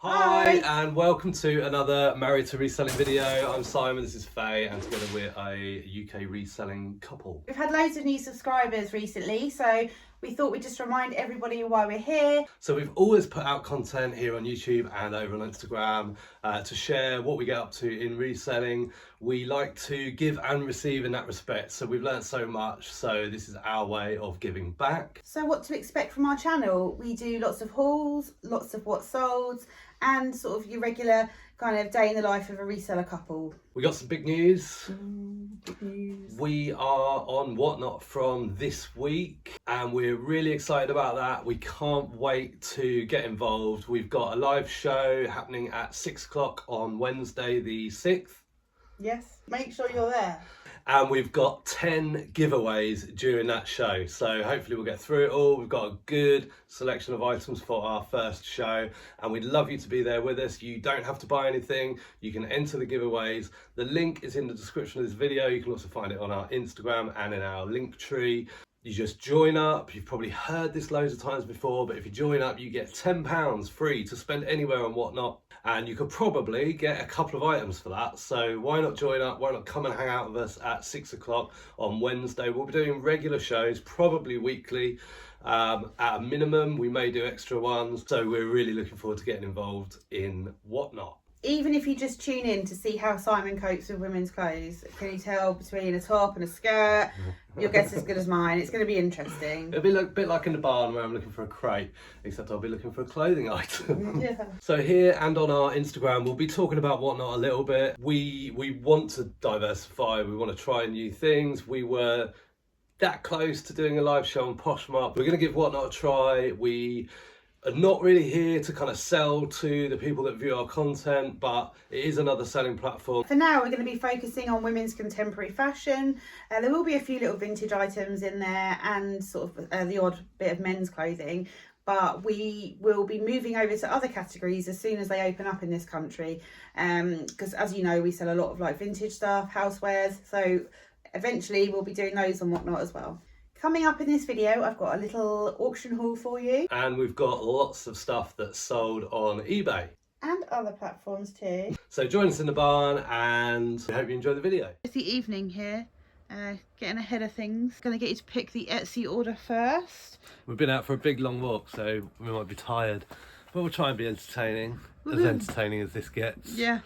Hi and welcome to another Married to Reselling video. I'm Simon, this is Faye, and together we're a UK reselling couple. We've had loads of new subscribers recently, so we thought we'd just remind everybody why we're here. So we've always put out content here on YouTube and over on Instagram to share what we get up to in reselling. We like to give and receive in that respect, so we've learned so much, so this is our way of giving back. So what to expect from our channel? We do lots of hauls, lots of what solds, and sort of your regular kind of day in the life of a reseller couple. We got some big news. Big news. We are on Whatnot from this week and we're really excited about that. We can't wait to get involved. We've got a live show happening at 6 o'clock on Wednesday the 6th. Yes, make sure you're there. And we've got 10 giveaways during that show. So hopefully we'll get through it all. We've got a good selection of items for our first show and we'd love you to be there with us. You don't have to buy anything. You can enter the giveaways. The link is in the description of this video. You can also find it on our Instagram and in our link tree. You just join up. You've probably heard this loads of times before, but if you join up, you get £10 free to spend anywhere on Whatnot. And you could probably get a couple of items for that. So why not join up? Why not come and hang out with us at 6 o'clock on Wednesday? We'll be doing regular shows, probably weekly. At a minimum, we may do extra ones. So we're really looking forward to getting involved in Whatnot. Even if you just tune in to see how Simon copes with women's clothes, can you tell between a top and a skirt? Your guess is as good as mine. It's going to be interesting. It'll be a bit like in the barn where I'm looking for a crate, except I'll be looking for a clothing item. Yeah. So here and on our Instagram, we'll be talking about Whatnot a little bit. We want to diversify. We want to try new things. We were that close to doing a live show on Poshmark. We're going to give Whatnot a try. We are not really here to kind of sell to the people that view our content, but it is another selling platform. For now, we're going to be focusing on women's contemporary fashion. There will be a few little vintage items in there and sort of the odd bit of men's clothing, but we will be moving over to other categories as soon as they open up in this country. Because as you know, we sell a lot of like vintage stuff, housewares, so eventually we'll be doing those and Whatnot as well. Coming up in this video, I've got a little auction haul for you. And we've got lots of stuff that's sold on eBay. And other platforms too. So join us in the barn and I hope you enjoy the video. It's the evening here, getting ahead of things. Gonna get you to pick the Etsy order first. We've been out for a big long walk, so we might be tired, but we'll try and be entertaining. As entertaining as this gets. Yeah.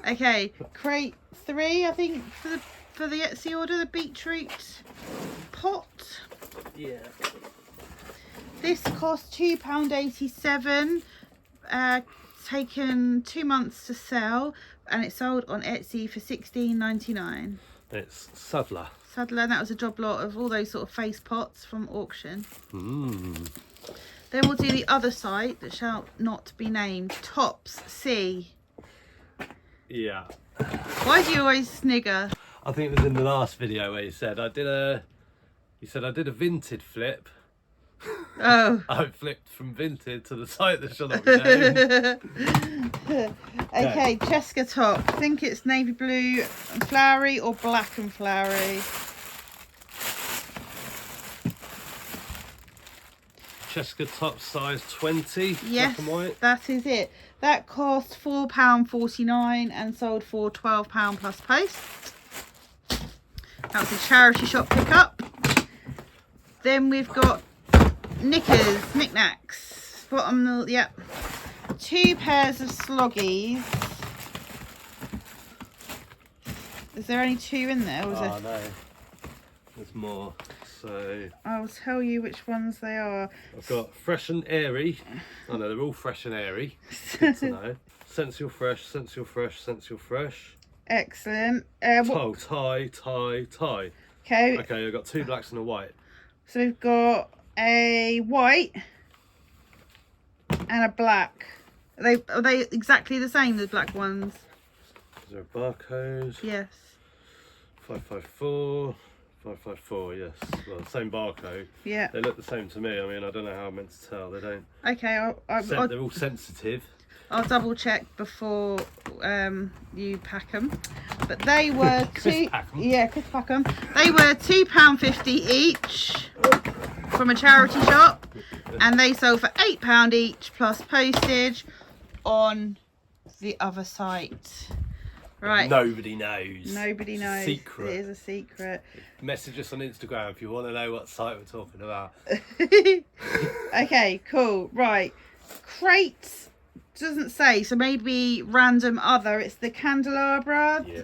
Okay, crate 3, I think, for the Etsy order, the beetroot pot. Yeah. This cost £2.87. Taken 2 months to sell, and it sold on Etsy for £16.99. It's Sadler. Sadler, and that was a job lot of all those sort of face pots from auction. Then we'll do the other site that shall not be named. Tops C. Yeah. Why do you always snigger? I think it was in the last video where you said I did a vintage flip. Oh. I flipped from vintage to the site that shall not be named. Okay, Cheska top. I think it's navy blue and flowery or black and flowery. Cheska top size 20. Yes, black and white. that is it. That cost £4.49 and sold for £12 plus post. That was a charity shop pickup. Then we've got knickknacks. Bottom, yep. 2 pairs of sloggies. Is there only 2 in there? Or is Oh no, there's more. So I'll tell you which ones they are. I've got fresh and airy. Oh no, they're all fresh and airy. Good to know. Sensual fresh, sensual fresh, sensual fresh. Excellent. Tie. Okay. Okay, I've got 2 blacks and a white. So we've got a white and a black. Are they exactly the same, the black ones? Is there a barcode? Yes. 554, yes. Well, the same barcode. Yeah. They look the same to me. I mean, I don't know how I'm meant to tell. They don't. Okay, They're all sensitive. I'll double check before you pack them. But they were Chris pack 'em. Yeah, Chris pack 'em. They were £2.50 each from a charity shop, and they sold for £8 each plus postage. on the other site. Right. Nobody knows. Nobody knows. Secret. It is a secret. Message us on Instagram if you want to know what site we're talking about. Okay, cool. Right. Crates doesn't say, so maybe random other. It's the candelabra. Yeah.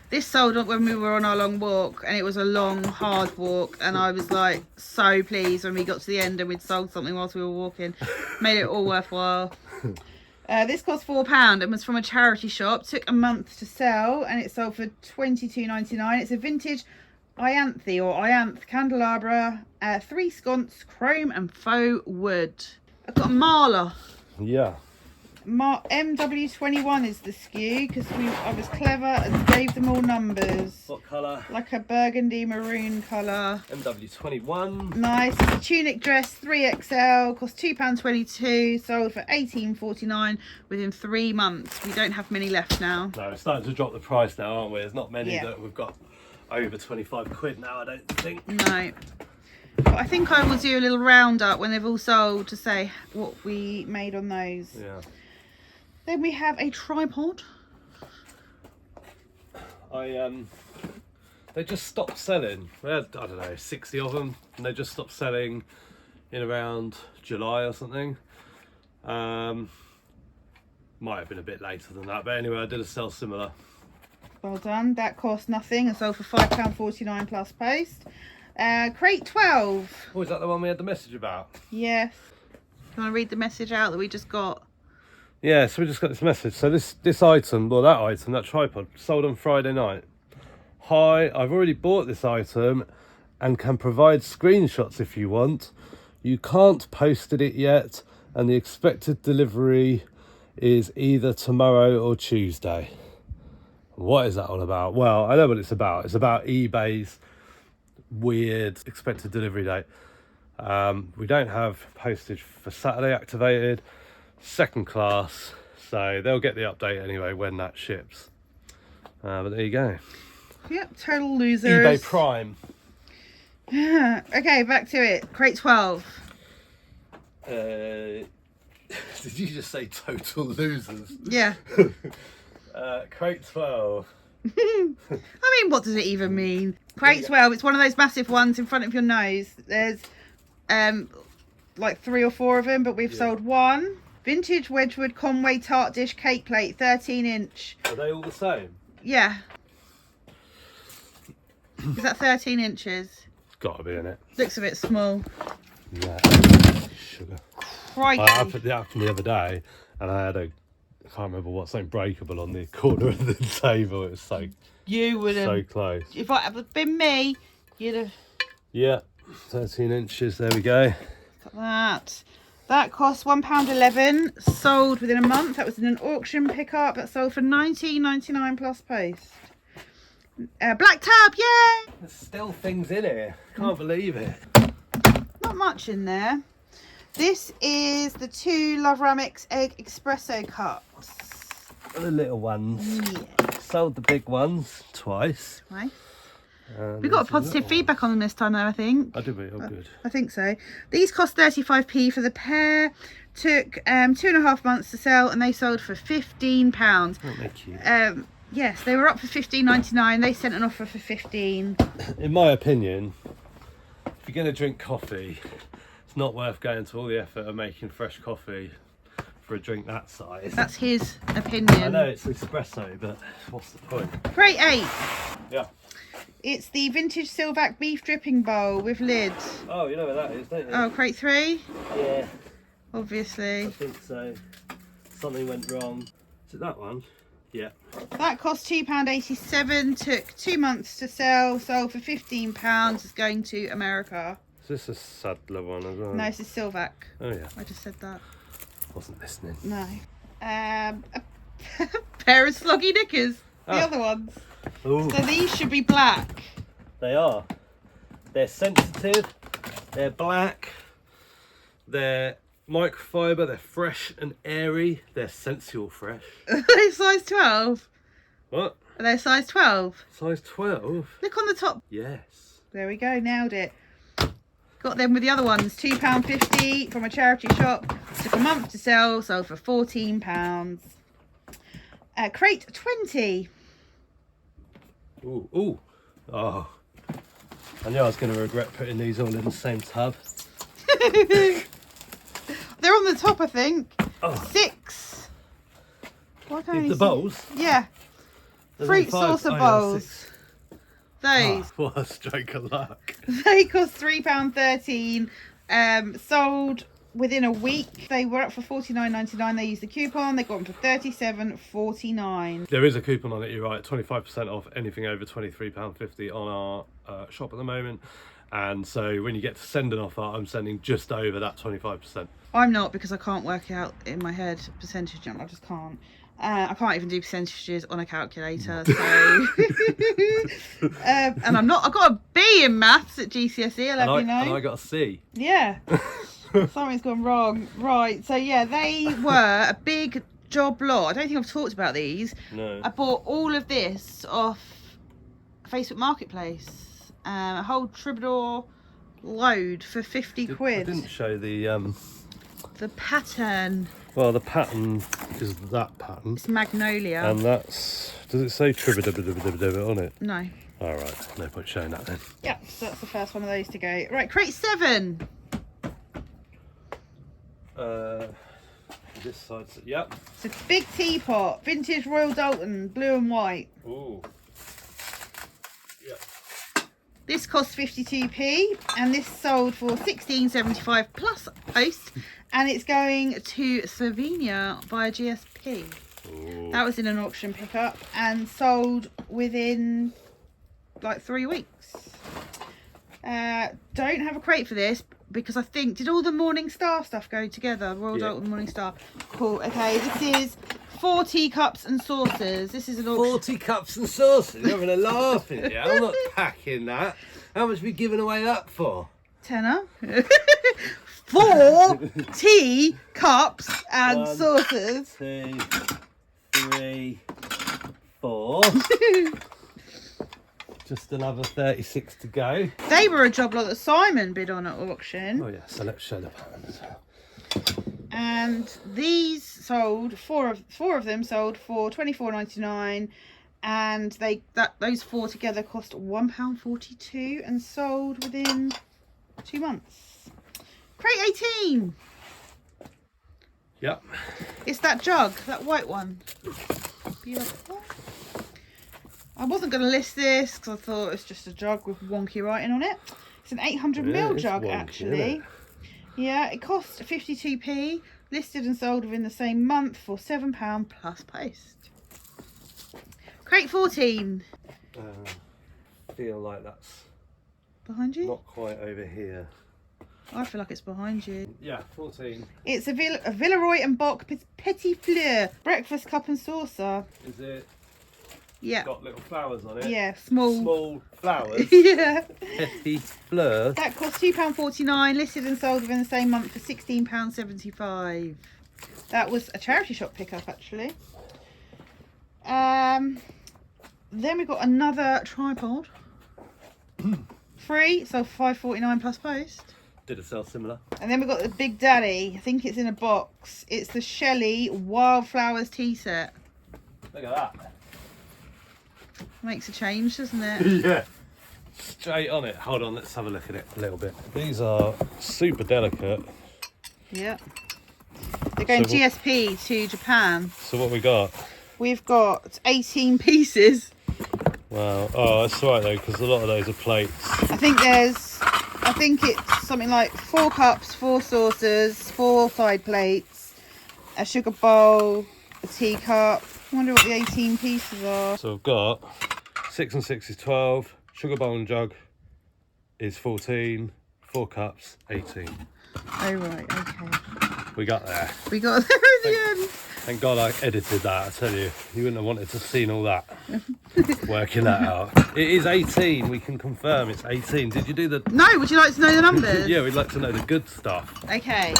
This sold up when we were on our long walk, and it was a long, hard walk, and I was like so pleased when we got to the end and we'd sold something whilst we were walking. Made it all worthwhile. This cost £4 and was from a charity shop. Took a month to sell, and it sold for £22.99. It's a vintage Ianth candelabra, 3 sconce, chrome and faux wood. I've got a Marla. Yeah. MW21 is the SKU because I was clever and gave them all numbers. What colour? Like a burgundy maroon colour. MW21. Nice. It's a tunic dress, 3XL, cost £2.22, sold for £18.49 within 3 months. We don't have many left now. No, we're starting to drop the price now, aren't we? There's not many Yeah. that we've got over 25 quid now, I don't think. No. But I think I will do a little roundup when they've all sold to say what we made on those. Yeah. Then we have a tripod. They just stopped selling. We had, I don't know, 60 of them, and they just stopped selling in around July or something. Might have been a bit later than that, but anyway, I did a sell similar. Well done. That cost nothing and sold for £5.49 plus post. Crate 12. Oh, is that the one we had the message about? Yes. You want to read the message out that we just got? Yeah, so we just got this message. So this item, well that tripod, sold on Friday night. Hi, I've already bought this item and can provide screenshots if you want. You can't posted it yet, and the expected delivery is either tomorrow or Tuesday. What is that all about? Well, I know what it's about. It's about eBay's weird expected delivery date. We don't have postage for Saturday activated. Second class, so they'll get the update anyway when that ships. But there you go. Yep, total losers. eBay Prime. Okay, back to it. Crate 12. Did you just say total losers? Yeah. Crate 12. I mean, what does it even mean? Crate 12, it's one of those massive ones in front of your nose. There's like 3 or 4 of them, but we've sold one. Vintage Wedgwood Conway tart dish cake plate, 13-inch. Are they all the same? Yeah. Is that 13 inches? It's got to be in it. Looks a bit small. Yeah. Sugar. Crikey. I happened the other day, and I had I can't remember what, something breakable on the corner of the table. It was so You would have. so close. If it had been me, you'd have. Yeah, 13 inches. There we go. Got that. That cost £1.11. Sold within a month. That was in an auction pickup. That sold for £19.99 plus post. Black tab, yay! There's still things in here. Can't believe it. Not much in there. This is the 2 Love Ramix Egg Espresso cups. The little ones. Yeah. Sold the big ones twice. Right. We got a positive feedback on them this time though, I think. I did we? Oh, good. I think so. These cost 35p for the pair. Took 2.5 months to sell, and they sold for £15. Aren't they cute? Yes, they were up for £15.99. They sent an offer for £15. In my opinion, if you're going to drink coffee, it's not worth going to all the effort of making fresh coffee for a drink that size. That's his opinion. I know it's espresso, but what's the point? Crate 8. Yeah. It's the vintage Silvac beef dripping bowl with lid. Oh, you know where that is, don't you? Oh, crate 3? Yeah, Obviously. I think so. Something went wrong. Is it that one? Yeah. That cost £2.87. Took 2 months to sell. Sold for £15. It's going to America. Is this a Sadler one as well? No, this is Silvac. Oh yeah. I just said that. Wasn't listening. No. A pair of sloggy knickers. The other ones. Ooh, So these should be black. they are. They're sensitive. They're black. They're microfiber. They're fresh and airy. They're sensual fresh. Are they size 12? What? Are they size 12? Size 12? Look on the top. Yes. There we go. Nailed it. Got them with the other ones. £2.50 from a charity shop. Took a month to sell, sold for £14. Crate 20. Ooh, ooh. Oh. I knew I was going to regret putting these all in the same tub. They're on the top, I think. Oh. 6. Why can't I The see? bowls? Yeah. There's Fruit only 5. saucer Oh, yeah, bowls. 6. Those. Ah, what a stroke of luck. They cost £3.13. Sold within a week. They were up for $49.99. They used the coupon. They got them for $37.49. There is a coupon on it, you're right. 25% off anything over £23.50 on our shop at the moment. And so when you get to send an offer, I'm sending just over that 25%. I'm not, because I can't work out in my head percentage. I just can't. I can't even do percentages on a calculator. So, and I'm not. I got a B in maths at GCSE. I'll have you know. And I got a C. Yeah. Something's gone wrong. Right. So yeah, they were a big job lot. I don't think I've talked about these. No. I bought all of this off Facebook Marketplace. A whole troubadour load for 50 quid. I didn't show the pattern. well, the pattern is that pattern. It's magnolia. And that's, does it say tribba on it? No. All right, no point showing that then. Yeah, so that's the first one of those to go. Right, crate 7. This side's, yep. It's a big teapot, vintage Royal Dalton, blue and white. Ooh. Yep. This cost 52p, and this sold for £16.75 plus post, and it's going to Slovenia via GSP. Ooh. That was in an auction pickup and sold within like 3 weeks. Don't have a crate for this because I think, did all the Morning Star stuff go together? Royal Dalton Morning Star. Cool. Okay, this is 40 cups and saucers. This is an auction. 40 cups and saucers. You're having a laugh in here. I'm not packing that. How much are we giving away that for? Tenner. 4 tea cups and 1, saucers. 2, 3, 4. Just another 36 to go. They were a job lot that Simon bid on at auction. Oh yeah, so let's show the pattern as well. And these sold, four of them sold for £24.99, and those 4 together cost £1.42 and sold within 2 months. Crate 18. Yep. It's that jug, that white one. Beautiful. I wasn't going to list this because I thought it's just a jug with wonky writing on it. It's an 800ml jug, wonky, actually. Yeah, it cost 52p, listed and sold within the same month for £7 plus post. Crate 14. I feel like that's Behind you? not quite over here. I feel like it's behind you. Yeah, 14. It's a Villeroy and Bock Petit Fleur breakfast cup and saucer. Is it? Yeah. Got little flowers on it. Yeah, small. Small flowers. Yeah. Petit fleurs. That cost £2.49, listed and sold within the same month for £16.75. That was a charity shop pickup, actually. Then we got another tripod. Free, so £5.49 plus post. Did it sell similar? And then we got the Big Daddy. I think it's in a box. It's the Shelley Wildflowers tea set. Look at that. Makes a change, doesn't it? Yeah. Straight on it. Hold on, let's have a look at it a little bit. These are super delicate. Yeah. They're going So GSP to Japan. So what we got? We've got 18 pieces. Wow. Oh, that's right though, because a lot of those are plates. I think it's something like 4 cups, 4 saucers, 4 side plates, a sugar bowl, a teacup. I wonder what the 18 pieces are. So we've got 6 and 6 is 12. Sugar bowl and jug is 14. 4 cups, 18. Oh right, okay. We got there. We got there at the end. Thank God I edited that, I tell you. You wouldn't have wanted to have seen all that. Working that out. It is 18, we can confirm it's 18. Did you do the... No, would you like to know the numbers? Yeah, we'd like to know the good stuff. Okay.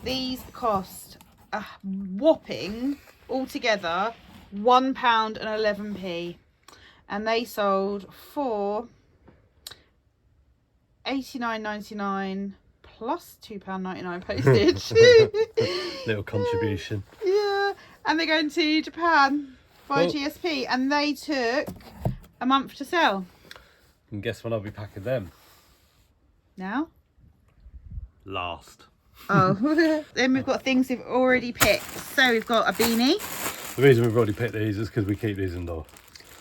These cost a whopping, altogether, £1.11. And they sold for £89.99 plus £2.99 postage. Little contribution. Yeah, and they're going to Japan by GSP, and they took a month to sell. And guess when I'll be packing them? Now? Last. Oh, then we've got things we've already picked. So we've got a beanie. The reason we've already picked these is because we keep these indoor.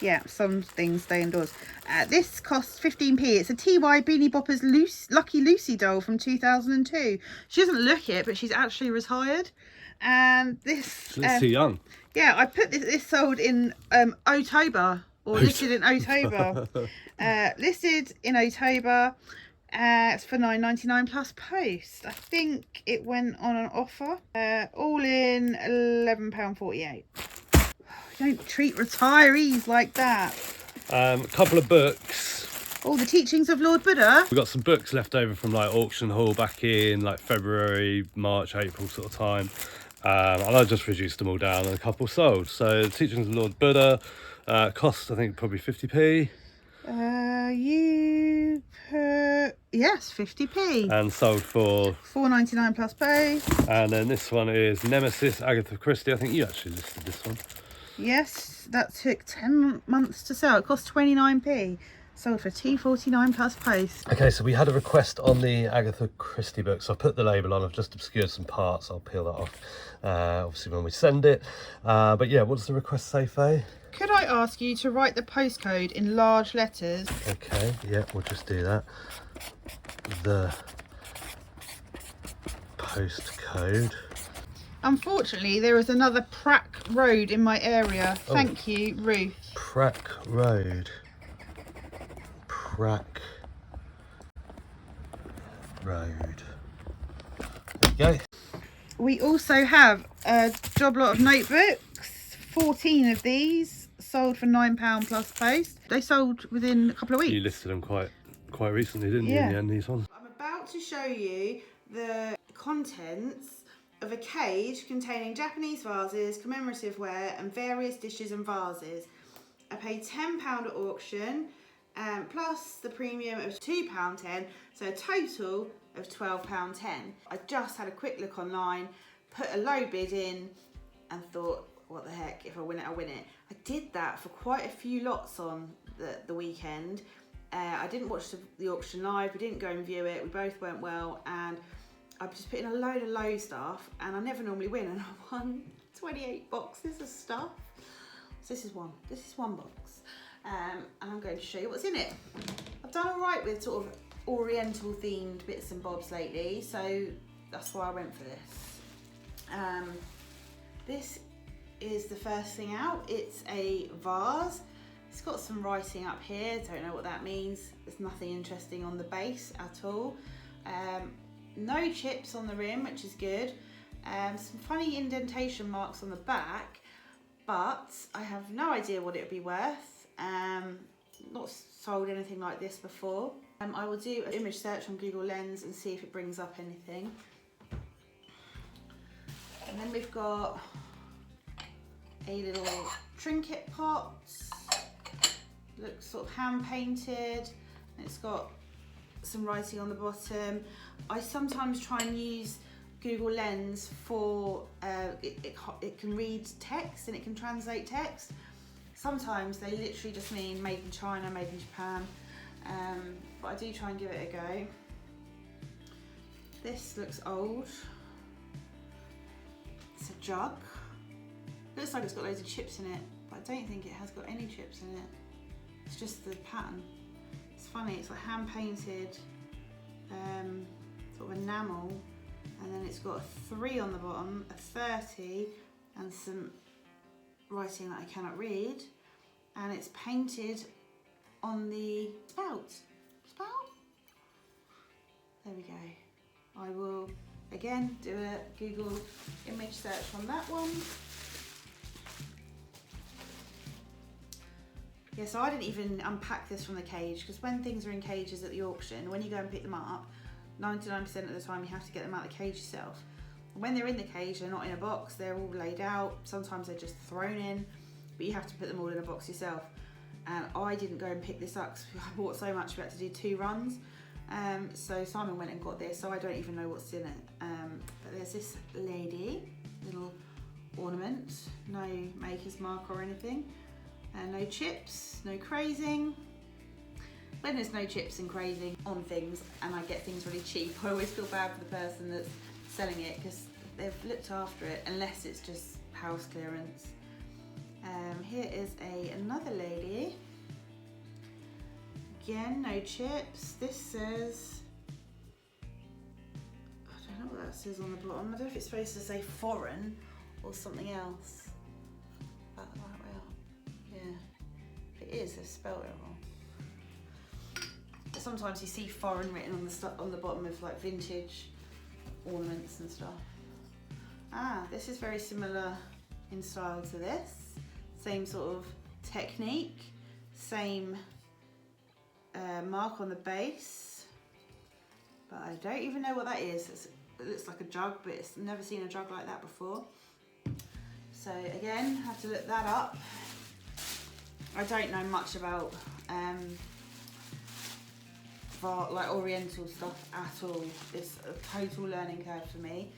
Yeah, some things stay indoors. This costs 15p. It's a TY Beanie Boppers Lucky Lucy doll from 2002. She doesn't look it, but she's actually retired. And this... She looks too young. Yeah, I put this sold in October, or listed in October. Listed in October. It's for £9.99 plus post. I think it went on an offer. All in £11.48. Don't treat retirees like that. A couple of books. Oh, the teachings of Lord Buddha. We've got some books left over from like auction haul back in like February, March, April sort of time. And I just reduced them all down and a couple sold. So teachings of Lord Buddha cost I think probably 50p. You put, yes, 50p. And sold for £4.99 plus post. And then this one is Nemesis, Agatha Christie. I think you actually listed this one. Yes, that took 10 months to sell. It cost 29p. Sold for £2.49 plus post. Okay, so we had a request on the Agatha Christie book, so I've put the label on. I've just obscured some parts. I'll peel that off, obviously, when we send it. But yeah, what's the request say, Faye? Could I ask you to write the postcode in large letters? Okay, yeah, we'll just do that. The postcode. Unfortunately, there is another Prack Road in my area. Thank you, Ruth. Prack Road. Prack Road. There you go. We also have a job lot of notebooks. 14 of these sold for £9 plus post. They sold within a couple of weeks. You listed them quite recently, didn't you, in the end, these ones? I'm about to show you the contents of a cage containing Japanese vases, commemorative ware and various dishes and vases. I paid £10 at auction, plus the premium of £2.10, so a total of £12.10. I just had a quick look online, put a low bid in and thought, what the heck, if I win it, I win it. I did that for quite a few lots on the weekend. I didn't watch the auction live, we didn't go and view it, we both went well, and I just put in a load of low stuff, and I never normally win, and I won 28 boxes of stuff. So this is one box, and I'm going to show you what's in it. I've done all right with sort of oriental themed bits and bobs lately, so that's why I went for this. This is the first thing out. It's a vase. It's got some writing up here, don't know what that means. There's nothing interesting on the base at all. No chips on the rim, which is good. Some funny indentation marks on the back, but I have no idea what it would be worth. Not sold anything like this before. I will do an image search on Google Lens and see if it brings up anything. And then we've got a little trinket pot. Looks sort of hand painted. It's got some writing on the bottom. I sometimes try and use Google Lens for, it can read text and it can translate text. Sometimes they literally just mean made in China, made in Japan, but I do try and give it a go. This looks old. It's a jug. Looks like it's got loads of chips in it, but I don't think it has got any chips in it. It's just the pattern. It's funny, it's like hand painted, sort of enamel, and then it's got a 3 on the bottom, a 30, and some writing that I cannot read, and it's painted on the spout. There we go. I will again do a Google image search on that one. Yeah, so I didn't even unpack this from the cage, because when things are in cages at the auction, when you go and pick them up, 99% of the time you have to get them out of the cage yourself. When they're in the cage, they're not in a box, they're all laid out. Sometimes they're just thrown in, but you have to put them all in a box yourself. And I didn't go and pick this up because I bought so much, we had to do 2 runs. So Simon went and got this, so I don't even know what's in it. But there's this lady, little ornament, no maker's mark or anything, no chips, no crazing. When there's no chips and crazing on things and I get things really cheap, I always feel bad for the person that's selling it because they've looked after it, unless it's just house clearance. Here is another lady. Again, no chips. This says, I don't know what that says on the bottom. I don't know if it's supposed to say foreign or something else. That the right way up? Yeah. If it is, they've spelled it wrong. But sometimes you see foreign written on the bottom of like vintage ornaments and stuff. This is very similar in style to this. Same sort of technique, same mark on the base, but I don't even know what that is. It looks like a jug, but it's never seen a jug like that before. So again, have to look that up. I don't know much about like oriental stuff at all. It's a total learning curve for me.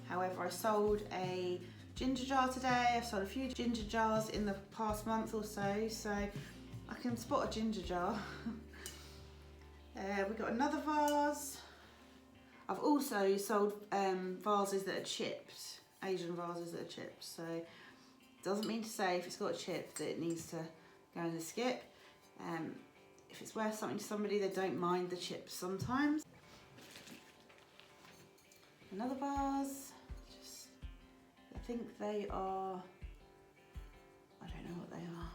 However, I sold a ginger jar today. I've sold a few ginger jars in the past month or so, so I can spot a ginger jar. We've got another vase. I've also sold vases that are chipped, Asian vases that are chipped, so doesn't mean to say if it's got a chip that it needs to go in the skip. If it's worth something to somebody, they don't mind the chips sometimes. Another vase. I think they are, I don't know what they are.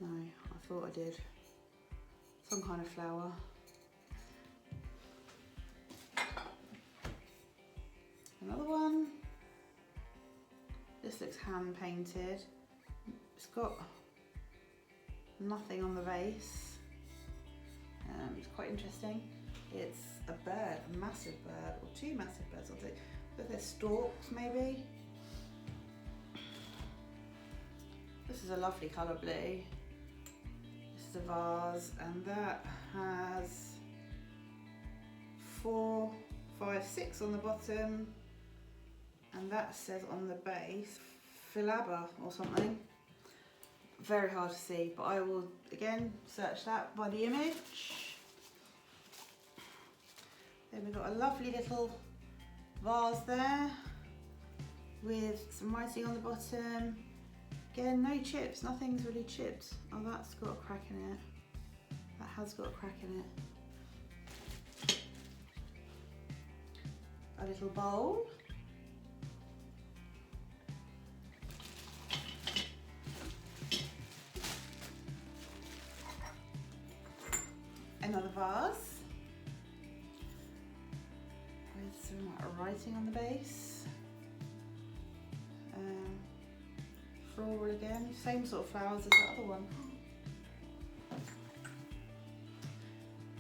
No, I thought I did. Some kind of flower. Another one. This looks hand painted. It's got nothing on the base. It's quite interesting. It's a bird, a massive bird, or two massive birds, I think. But they're stalks, maybe. This is a lovely colour blue. This is a vase, and that has 4, 5, 6 on the bottom, and that says on the base Philaba or something. Very hard to see, but I will again search that by the image. Then we've got a lovely little vase there with some writing on the bottom. Again, no chips, nothing's really chipped. Oh, that's got a crack in it. That has got a crack in it. A little bowl. Another vase. With some writing on the base. Floral again, same sort of flowers as the other one.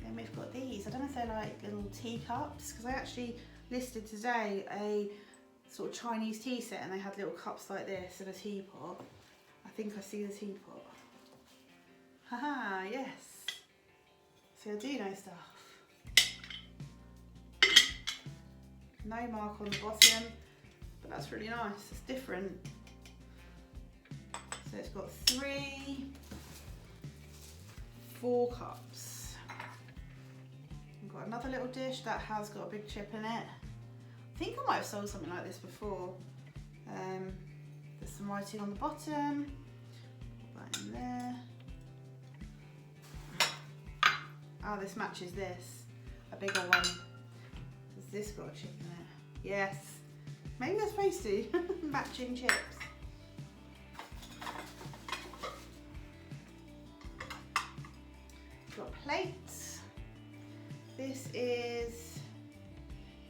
Then we've got these, I don't know if they're like little teacups, because I actually listed today a sort of Chinese tea set and they had little cups like this and a teapot. I think I see the teapot. Haha, yes. So I do know stuff. No mark on the bottom, but that's really nice, it's different. So it's got 3, 4 cups. We've got another little dish that has got a big chip in it. I think I might have sold something like this before. There's some writing on the bottom. Put that in there. Oh, this matches this. A bigger one. Has this got a chip in it? Yes. Maybe they're supposed to. Matching chips. Got plates. This is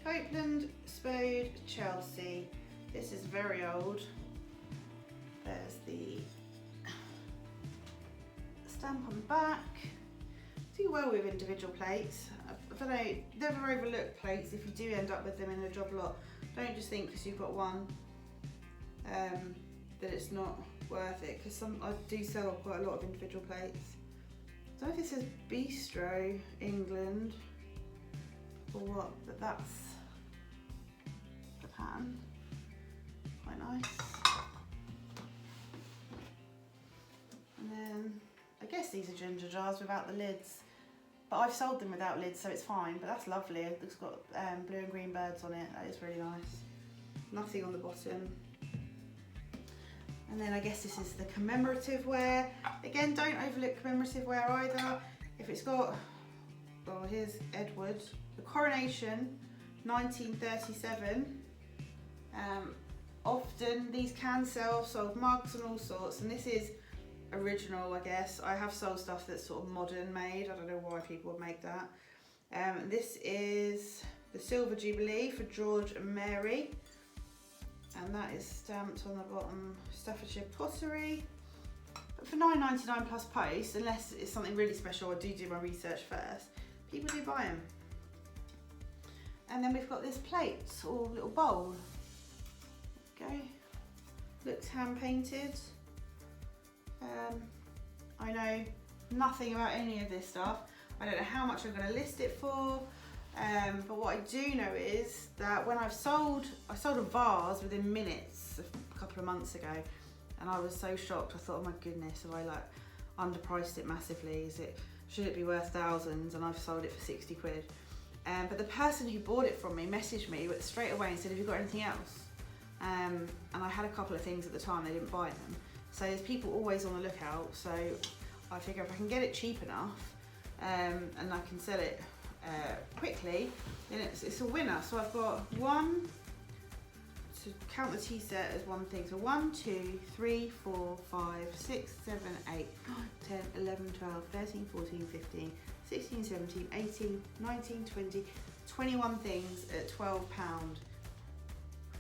Copeland Spode Chelsea. This is very old. There's the stamp on the back. Do well with individual plates. I don't know, never overlook plates if you do end up with them in a job lot. Don't just think because you've got one that it's not worth it, because I do sell quite a lot of individual plates. I don't know if this is Bistro England or what, but that's the pattern. Quite nice. And then I guess these are ginger jars without the lids, but I've sold them without lids, so it's fine. But that's lovely. It's got blue and green birds on it. That is really nice. Nothing on the bottom. And then I guess this is the commemorative wear. Again, don't overlook commemorative wear either. If it's got, well, here's Edward, the coronation, 1937. Often these can sell, I've sold mugs and all sorts, and this is original, I guess. I have sold stuff that's sort of modern made. I don't know why people would make that. This is the Silver Jubilee for George and Mary, and that is stamped on the bottom, Staffordshire Pottery. But for £9.99 plus post, unless it's something really special, I do my research first, people do buy them. And then we've got this plate or little bowl. There we go. Looks hand painted. I know nothing about any of this stuff. I don't know how much I'm going to list it for, but what I do know is that when I sold a vase within minutes a couple of months ago, and I was so shocked. I thought, oh my goodness, have I like underpriced it massively? Should it be worth thousands? And I've sold it for 60 quid. But the person who bought it from me messaged me straight away and said, have you got anything else? And I had a couple of things at the time, they didn't buy them. So there's people always on the lookout. So I figure if I can get it cheap enough and I can sell it quickly, then it's a winner. So I've got one, to count the tea set as one thing. So 1, 2, 3, 4, 5, 6, 7, 8, 9, 10, 11, 12, 13, 14, 15, 16, 17, 18, 19, 20, 21 things at £12.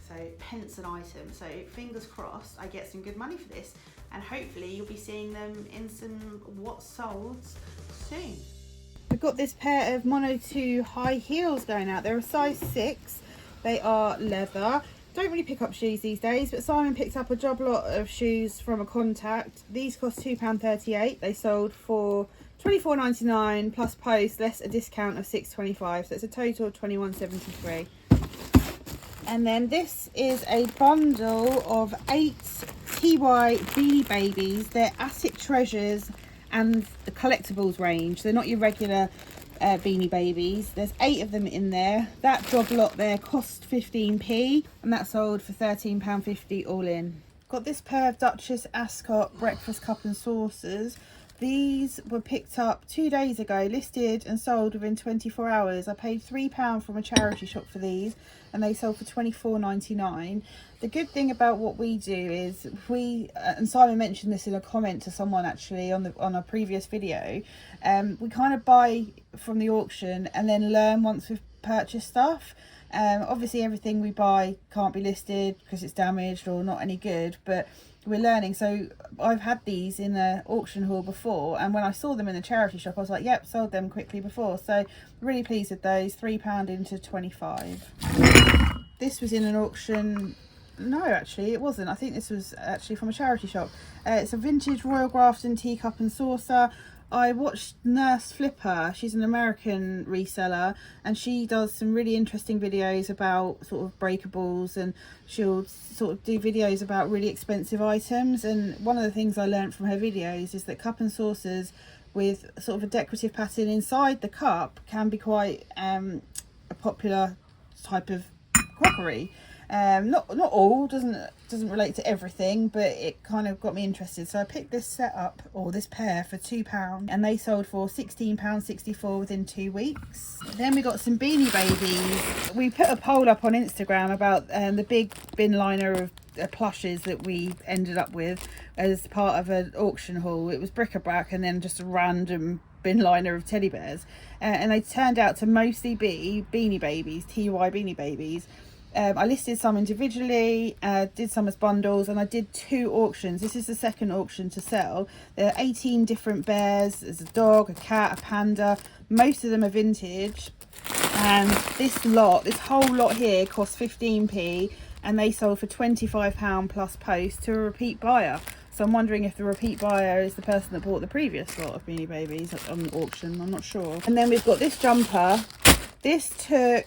So pence an item. So fingers crossed I get some good money for this, and hopefully you'll be seeing them in some what solds soon. I've got this pair of Mono 2 high heels going out. They're a size 6. They are leather. Don't really pick up shoes these days, but Simon picked up a job lot of shoes from a contact. These cost £2.38. They sold for £24.99 plus post, less a discount of £6.25. So it's a total of £21.73. And then this is a bundle of 8 TY Beanie Babies. They're Attic Treasures and the collectibles range. They're not your regular Beanie Babies. There's 8 of them in there. That job lot there cost 15p, and that sold for £13.50 all in. Got this pair of Duchess Ascot breakfast cup and saucers. These were picked up 2 days ago, listed and sold within 24 hours. I paid £3 from a charity shop for these, and they sold for £24.99. The good thing about what we do is and Simon mentioned this in a comment to someone actually on a previous video, we kind of buy from the auction and then learn once we've purchased stuff. Obviously everything we buy can't be listed because it's damaged or not any good, but we're learning. So I've had these in an auction hall before, and when I saw them in the charity shop I was like, yep, sold them quickly before. So really pleased with those. £3 into 25. This was in an auction. No, actually it wasn't. I think this was actually from a charity shop. It's a vintage Royal Grafton teacup and saucer. I watched Nurse Flipper. She's an American reseller, and she does some really interesting videos about sort of breakables, and she'll sort of do videos about really expensive items. And one of the things I learned from her videos is that cup and saucers with sort of a decorative pattern inside the cup can be quite a popular type of crockery. Not all, doesn't relate to everything, but it kind of got me interested. So I picked this set up, or this pair, for £2, and they sold for £16.64 within 2 weeks. Then we got some Beanie Babies. We put a poll up on Instagram about the big bin liner of plushes that we ended up with as part of an auction haul. It was bric-a-brac and then just a random bin liner of teddy bears, and they turned out to mostly be Beanie Babies, TY Beanie Babies. I listed some individually, did some as bundles, and I did 2 auctions. This is the second auction to sell. There are 18 different bears. There's a dog, a cat, a panda. Most of them are vintage. And this whole lot here cost 15p, and they sold for £25 plus post to a repeat buyer. So I'm wondering if the repeat buyer is the person that bought the previous lot of Beanie Babies on auction. I'm not sure. And then we've got this jumper. This took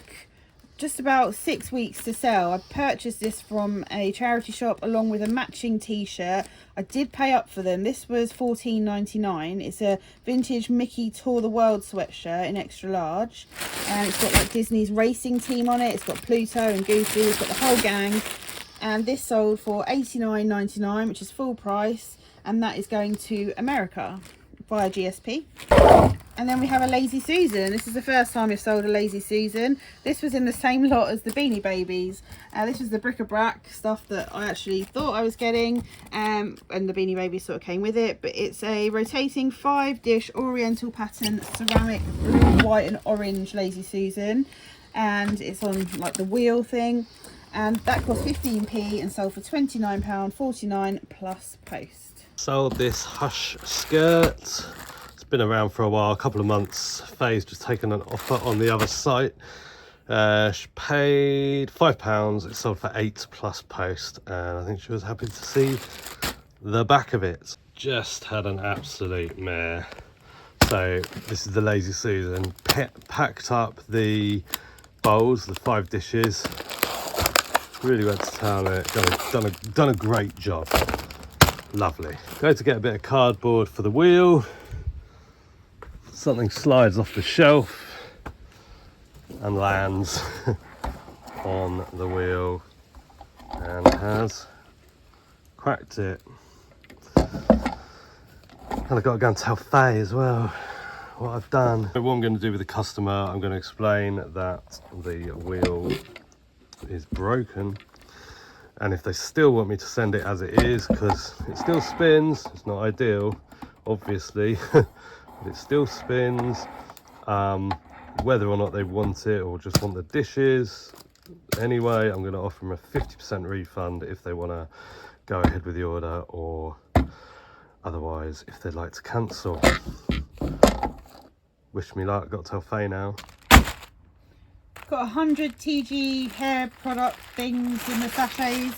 just about 6 weeks to sell. I purchased this from a charity shop along with a matching t-shirt. I did pay up for them. This was $14.99. It's a vintage Mickey Tour the World sweatshirt in extra large, and it's got like Disney's racing team on it. It's got Pluto and Goofy. It's got the whole gang, and this sold for $89.99, which is full price, and that is going to America via GSP. And then we have a Lazy Susan. This is the first time we've sold a Lazy Susan. This was in the same lot as the Beanie Babies. This was the bric-a-brac stuff that I actually thought I was getting, and the Beanie Babies sort of came with it. But it's a rotating 5-dish oriental pattern ceramic blue, white and orange Lazy Susan, and it's on like the wheel thing, and that cost 15p and sold for £29.49 plus post. Sold this Hush skirt. Been around for a while, a couple of months. Faye's just taken an offer on the other site. She paid £5. It sold for £8 plus post, and I think she was happy to see the back of it. Just had an absolute mare. So this is the Lazy Susan. Packed up the bowls, the 5 dishes. Really went to town on it. Done a great job. Lovely. Go to get a bit of cardboard for the wheel. Something slides off the shelf and lands on the wheel and has cracked it. And I've got to go and tell Faye as well what I've done. What I'm going to do with the customer, I'm going to explain that the wheel is broken, and if they still want me to send it as it is, because it still spins, it's not ideal obviously, it still spins, whether or not they want it or just want the dishes. Anyway, I'm going to offer them a 50% refund if they want to go ahead with the order, or otherwise if they'd like to cancel. Wish me luck. Got to tell Faye now. Got 100 TG hair product things in the sachets.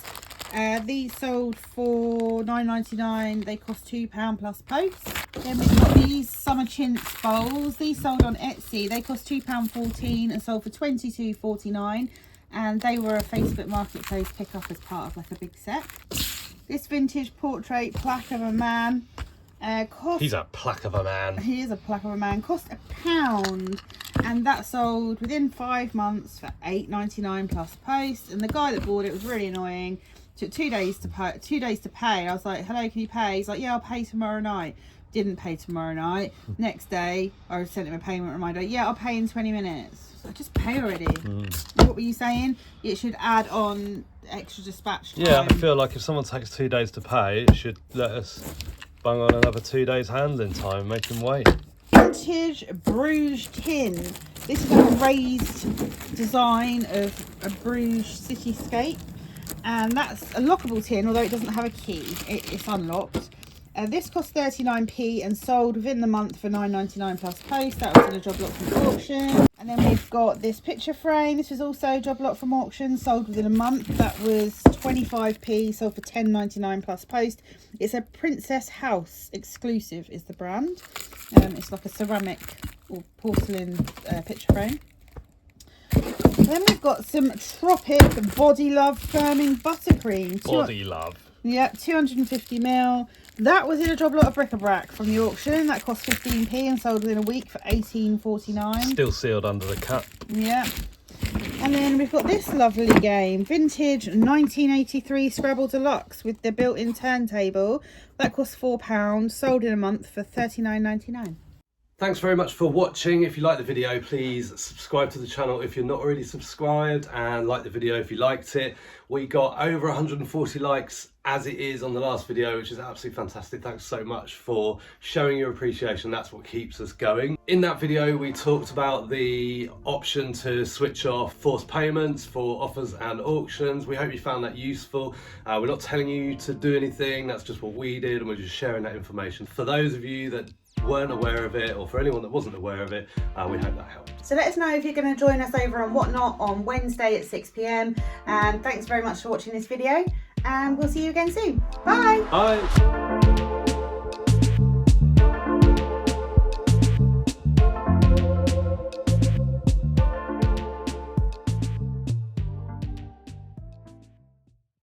These sold for $9.99. They cost £2 plus post. Then we've got these summer chintz bowls. These sold on Etsy. They cost £2.14 and sold for $22.49. And they were a Facebook Marketplace pickup as part of like a big set. This vintage portrait plaque of a man. He's a plaque of a man. He is a plaque of a man. Cost £1, and that sold within 5 months for $8.99 plus post. And the guy that bought it was really annoying. Took 2 days to pay. 2 days to pay. I was like, "Hello, can you pay?" He's like, "Yeah, I'll pay tomorrow night." Didn't pay tomorrow night. Next day, I sent him a payment reminder. "Yeah, I'll pay in 20 minutes." I just pay already. What were you saying? It should add on extra dispatch time. Yeah, I feel like if someone takes 2 days to pay, it should let us bung on another 2 days handling time, make them wait. Vintage Bruges tin. This is a raised design of a Bruges cityscape, and that's a lockable tin, although it doesn't have a key. It's unlocked. This cost 39p and sold within the month for $9.99 plus post. That was in a job lot from auction. And then we've got this picture frame. This was also a job lot from auction, sold within a month. That was 25p, sold for $10.99 plus post. It's a Princess House exclusive is the brand. It's like a ceramic or porcelain picture frame. Then we've got some Tropic Body Love firming buttercream. Body Love. Yeah, 250ml. That was in a job lot of bric-a-brac from the auction. That cost 15p and sold within a week for $18.49. Still sealed under the cap. Yeah. And then we've got this lovely game, vintage 1983 Scrabble Deluxe with the built-in turntable. That cost £4, sold in a month for $39.99. Thanks very much for watching. If you liked the video, please subscribe to the channel if you're not already subscribed, and like the video if you liked it. We got over 140 likes as it is on the last video, which is absolutely fantastic. Thanks so much for showing your appreciation. That's what keeps us going. In that video, we talked about the option to switch off forced payments for offers and auctions. We hope you found that useful. We're not telling you to do anything. That's just what we did, and we're just sharing that information. For those of you that weren't aware of it, or for anyone that wasn't aware of it, we hope that helped. So let us know if you're going to join us over on Whatnot on Wednesday at 6 p.m. And thanks very much for watching this video, and we'll see you again soon. Bye. Bye.